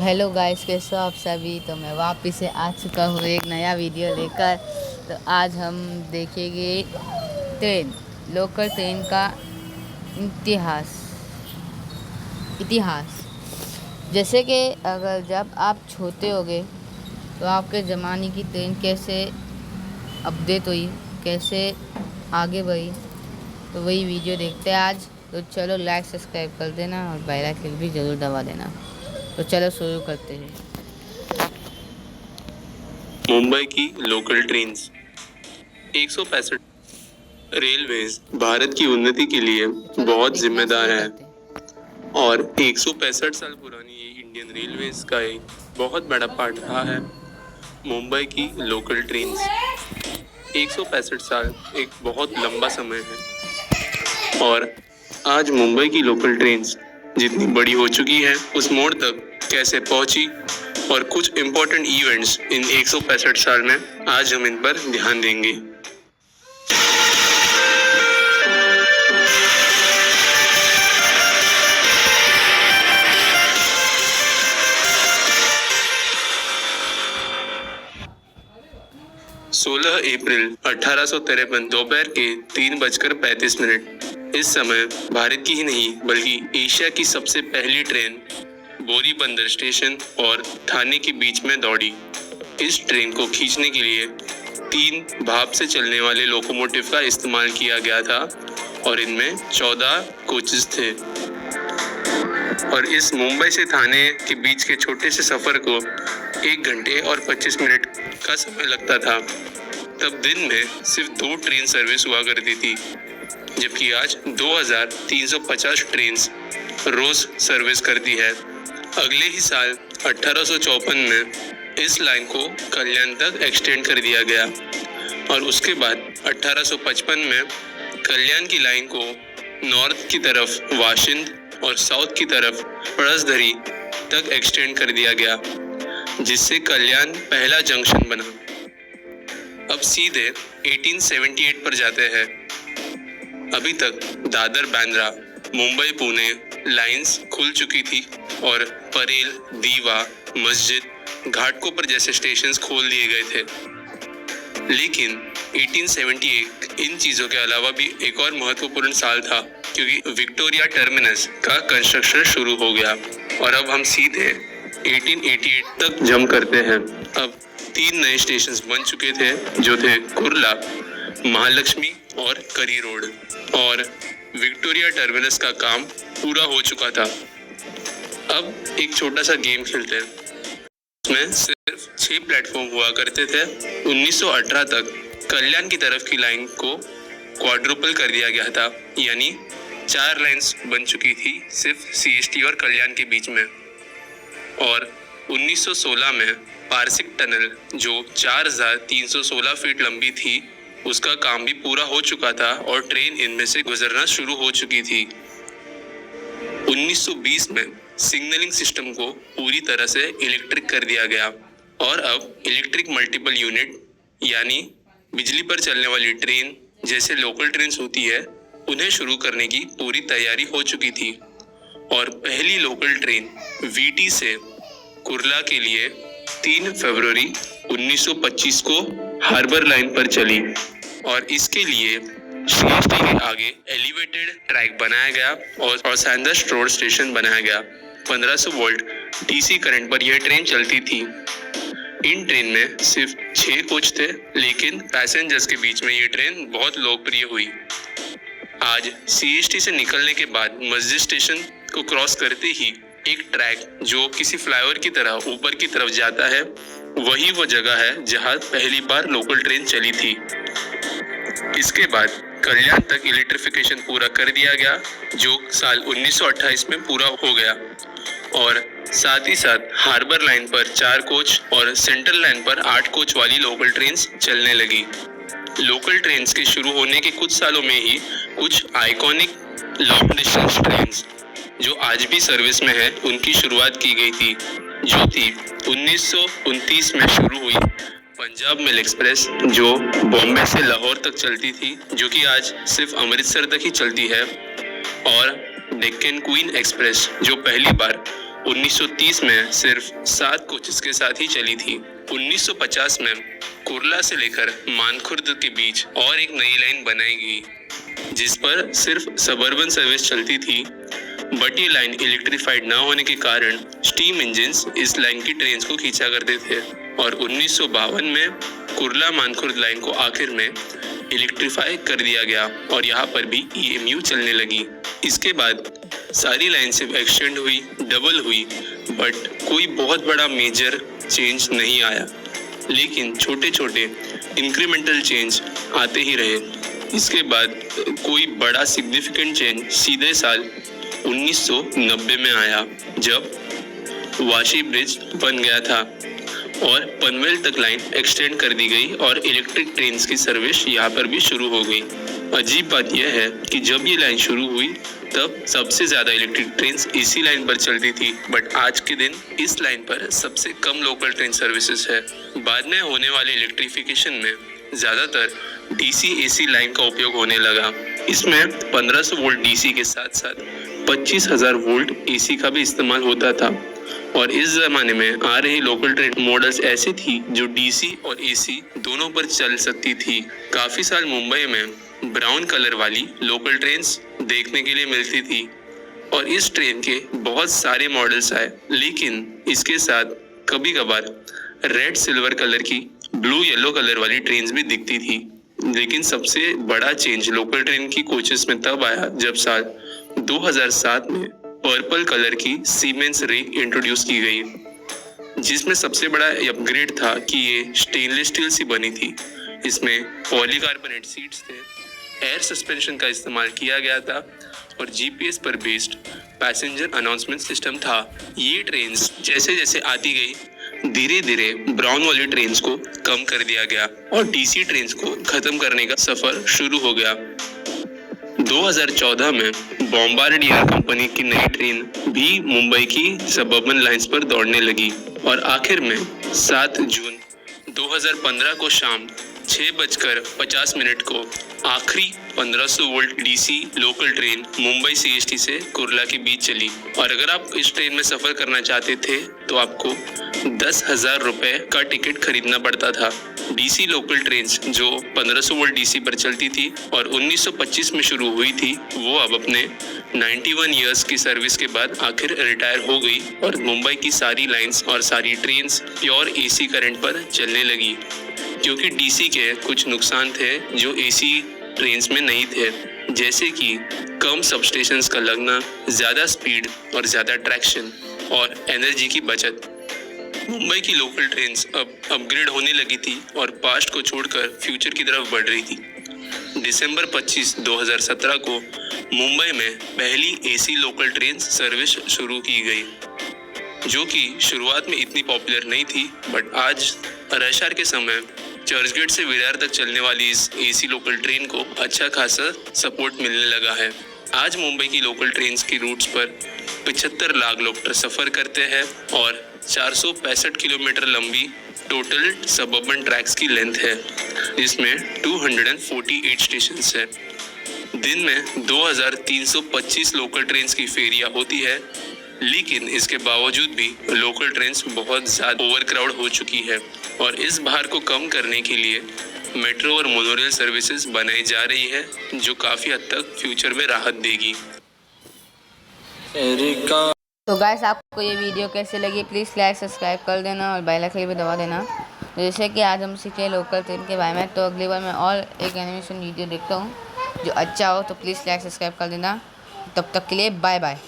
Hello guys, कैसे हो आप सभी। तो मैं वापस से आ चुका हूँ एक नया वीडियो लेकर। तो आज हम देखेंगे ट्रेन, लोकल ट्रेन का इतिहास। जैसे कि अगर जब आप छोटे होगे तो आपके ज़माने की ट्रेन कैसे अपडेट हुई, कैसे आगे बढ़ी, तो वही वीडियो देखते हैं आज। तो चलो लाइक सब्सक्राइब कर देना और बेल आइकन भी ज़रूर दबा देना। तो चलो शुरू करते हैं। मुंबई की लोकल ट्रेन्स 165 रेलवेज भारत की उन्नति के लिए चलो बहुत देखना जिम्मेदार शुरू है करते हैं। और 165 साल पुरानी ये इंडियन रेलवेज का एक बहुत बड़ा पार्ट रहा है। मुंबई की लोकल ट्रेन्स 165 साल एक बहुत लंबा समय है और आज मुंबई की लोकल ट्रेन्स जितनी बड़ी हो चुकी है उस मोड़ तक कैसे पहुंची और कुछ इम्पोर्टेंट इवेंट्स इन 165 साल में आज हम इन पर ध्यान देंगे। सोलह अप्रैल 1853 दोपहर के 3:35। इस समय भारत की ही नहीं बल्कि एशिया की सबसे पहली ट्रेन बोरी बंदर स्टेशन और थाने के बीच में दौड़ी। इस ट्रेन को खींचने के लिए 3 भाप से चलने वाले लोकोमोटिव का इस्तेमाल किया गया था और इनमें 14 कोचेस थे। और इस मुंबई से थाने के बीच के छोटे से सफर को 1 घंटे और 25 मिनट का समय लगता था। तब दिन में सिर्फ 2 ट्रेन सर्विस हुआ करती थी, जबकि आज 2350 ट्रेन रोज सर्विस करती है। अगले ही साल 1854 में इस लाइन को कल्याण तक एक्सटेंड कर दिया गया और उसके बाद 1855 में कल्याण की लाइन को नॉर्थ की तरफ वाशिंद और साउथ की तरफ पड़सधरी तक एक्सटेंड कर दिया गया, जिससे कल्याण पहला जंक्शन बना। अब सीधे 1878 पर जाते हैं। अभी तक दादर बांद्रा मुंबई पुणे लाइंस खुल चुकी थी और परेल, दीवा, मस्जिद, घाटकोपर जैसे स्टेशंस खोल दिए गए थे। लेकिन 1878 इन चीज़ों के अलावा भी एक और महत्वपूर्ण साल था, क्योंकि विक्टोरिया टर्मिनस का कंस्ट्रक्शन शुरू हो गया। और अब हम सीधे 1888 तक जंप करते हैं। अब 3 नए स्टेशंस बन चुके थे, जो थे कुर्ला, महालक्ष्मी और करी रोड। और विक्टोरिया टर्मिनस का काम पूरा हो चुका था। अब एक छोटा सा गेम खेलते हैं। उसमें सिर्फ 6 प्लेटफॉर्म हुआ करते थे। 1918 तक कल्याण की तरफ की लाइन को क्वाड्रुपल कर दिया गया था, यानी 4 लाइंस बन चुकी थी सिर्फ सीएसटी और कल्याण के बीच में। और 1916 में पारसिक टनल, जो 4316 फीट लंबी थी, उसका काम भी पूरा हो चुका था और ट्रेन इनमें से गुजरना शुरू हो चुकी थी। 1920 में सिग्नलिंग सिस्टम को पूरी तरह से इलेक्ट्रिक कर दिया गया और अब इलेक्ट्रिक मल्टीपल यूनिट, यानी बिजली पर चलने वाली ट्रेन जैसे लोकल ट्रेन होती है, उन्हें शुरू करने की पूरी तैयारी हो चुकी थी। और पहली लोकल ट्रेन वीटी से कुर्ला के लिए 3 फरवरी 1925 को हार्बर लाइन पर चली और इसके लिए सीएसटी के आगे एलिवेटेड ट्रैक बनाया गया और सैंडर्स रोड स्टेशन बनाया गया। 1500 वोल्ट डीसी करंट पर यह ट्रेन चलती थी। इन ट्रेन में सिर्फ 6 कोच थे, लेकिन पैसेंजर्स के बीच में ये ट्रेन बहुत लोकप्रिय हुई। आज सीएसटी से निकलने के बाद मस्जिद स्टेशन को क्रॉस करते ही एक ट्रैक जो किसी फ्लाईओवर की तरह ऊपर की तरफ जाता है, वही वो जगह है जहां पहली बार लोकल ट्रेन चली थी। इसके बाद कल्याण तक इलेक्ट्रिफिकेशन पूरा कर दिया गया, जो साल 1928 में पूरा हो गया। और साथ ही साथ हार्बर लाइन पर 4 कोच और सेंट्रल लाइन पर 8 कोच वाली लोकल ट्रेन्स चलने लगी। लोकल ट्रेन्स के शुरू होने के कुछ सालों में ही कुछ आइकॉनिक लॉन्ग डिस्टेंस ट्रेन्स, जो आज भी सर्विस में है, उनकी शुरुआत की गई थी, जो थी 1929 में शुरू हुई पंजाब मेल एक्सप्रेस, जो बॉम्बे से लाहौर तक चलती थी, जो कि आज सिर्फ अमृतसर तक ही चलती है। और डेक्कन क्वीन एक्सप्रेस, जो पहली बार 1930 में सिर्फ 7 कोचेस के साथ ही चली थी। 1950 में कुर्ला से लेकर मानखुर्द के बीच और एक नई लाइन बनाई गई जिस पर सिर्फ सबर्बन सर्विस चलती थी, बट ये लाइन इलेक्ट्रिफाइड न होने के कारण स्टीम इंजिन्स इस लाइन की ट्रेन को खींचा करते थे और 1952 में कुर्ला मानखुर्द लाइन को आखिर में इलेक्ट्रीफाई कर दिया गया और यहाँ पर भी EMU चलने लगी। इसके बाद सारी लाइन सिर्फ एक्सटेंड हुई, डबल हुई, बट कोई बहुत बड़ा मेजर चेंज नहीं आया, लेकिन छोटे छोटे इंक्रीमेंटल चेंज आते ही रहे। इसके बाद कोई बड़ा सिग्निफिकेंट चेंज सीधे साल 1990 में आया जब वाशी ब्रिज बन गया था और पनवेल तक लाइन एक्सटेंड कर दी गई और इलेक्ट्रिक ट्रेन्स की सर्विस यहाँ पर भी शुरू हो गई। अजीब बात यह है कि जब ये लाइन शुरू हुई तब सबसे ज़्यादा इलेक्ट्रिक ट्रेन्स इसी लाइन पर चलती थी, बट आज के दिन इस लाइन पर सबसे कम लोकल ट्रेन सर्विसेज है। बाद में होने वाले इलेक्ट्रिफिकेशन में ज़्यादातर DC AC लाइन का उपयोग होने लगा। इसमें 1500 वोल्ट DC के साथ साथ 25,000 वोल्ट AC का भी इस्तेमाल होता था और इस ज़माने में आ रही लोकल ट्रेन मॉडल्स ऐसी थी जो DC और AC दोनों पर चल सकती थी। काफ़ी साल मुंबई में ब्राउन कलर वाली लोकल ट्रेन्स देखने के लिए मिलती थी और इस ट्रेन के बहुत सारे मॉडल्स आए, लेकिन इसके साथ कभी कभार रेड सिल्वर कलर की, ब्लू येलो कलर वाली ट्रेन्स भी दिखती थी। लेकिन सबसे बड़ा चेंज लोकल ट्रेन की कोचेस में तब आया जब साल 2007 में पर्पल कलर की सीमेंस रे इंट्रोड्यूस की गई, जिसमें सबसे बड़ा अपग्रेड था कि ये स्टेनलेस स्टील से बनी थी। इसमें पॉलीकार्बोनेट सीट्स थे, एयर सस्पेंशन का इस्तेमाल किया गया था और GPS पर बेस्ड पैसेंजर अनाउंसमेंट सिस्टम था। ये ट्रेन्स जैसे जैसे आती गई धीरे धीरे ब्राउन वाली ट्रेन्स को कम कर दिया गया और DC ट्रेन्स को खत्म करने का सफर शुरू हो गया। 2014 में बॉम्बार्डियर कंपनी की नई ट्रेन भी मुंबई की सबअर्बन लाइंस पर दौड़ने लगी और आखिर में 7 जून 2015 को शाम 6:50 को आखिरी 1500 volt DC local train Mumbai CST से कुर्ला के बीच चली। और अगर आप इस ट्रेन में सफ़र करना चाहते थे तो आपको 10,000 रुपये का टिकट खरीदना पड़ता था। DC लोकल ट्रेन्स जो 1500 वोल्ट DC पर चलती थी और 1925 में शुरू हुई थी, वो अब अपने 91 ईयर्स की सर्विस के बाद आखिर रिटायर हो गई और मुंबई की सारी लाइंस और सारी ट्रेन्स प्योर AC करंट पर चलने लगी, क्योंकि DC के कुछ नुकसान थे जो AC ट्रेन्स में नहीं थे, जैसे कि कम सबस्टेशंस का लगना, ज़्यादा स्पीड और ज़्यादा ट्रैक्शन और एनर्जी की बचत। मुंबई की लोकल ट्रेन्स अब अपग्रेड होने लगी थी और पास्ट को छोड़कर फ्यूचर की तरफ बढ़ रही थी। दिसंबर 25, 2017 को मुंबई में पहली AC लोकल ट्रेन सर्विस शुरू की गई, जो कि शुरुआत में इतनी पॉपुलर नहीं थी, बट आज रश आवर के समय चर्चगेट से विरार तक चलने वाली इस AC लोकल ट्रेन को अच्छा खासा सपोर्ट मिलने लगा है। आज मुंबई की लोकल ट्रेन्स की रूट्स पर 75 लाख लोग सफ़र करते हैं और 465 किलोमीटर लंबी टोटल सबअर्बन ट्रैक्स की लेंथ है, जिसमें 248 स्टेशन है। दिन में 2325 लोकल ट्रेन्स की फेरियाँ होती है, लेकिन इसके बावजूद भी लोकल ट्रेन्स बहुत ज़्यादा ओवरक्राउड हो चुकी है और इस भार को कम करने के लिए मेट्रो और मोनोरेल सर्विसेज बनाई जा रही है, जो काफ़ी हद तक फ्यूचर में राहत देगी। तो गाइस, आपको ये वीडियो कैसे लगी प्लीज़ लाइक सब्सक्राइब कर देना और बेल आइकन भी दबा देना। तो जैसे कि आज हम सीखे लोकल ट्रेन के बारे में, तो अगली बार मैं और एक एनिमेशन वीडियो देखता हूँ जो अच्छा हो, तो प्लीज़ लाइक सब्सक्राइब कर देना। तब तक के लिए बाय बाय।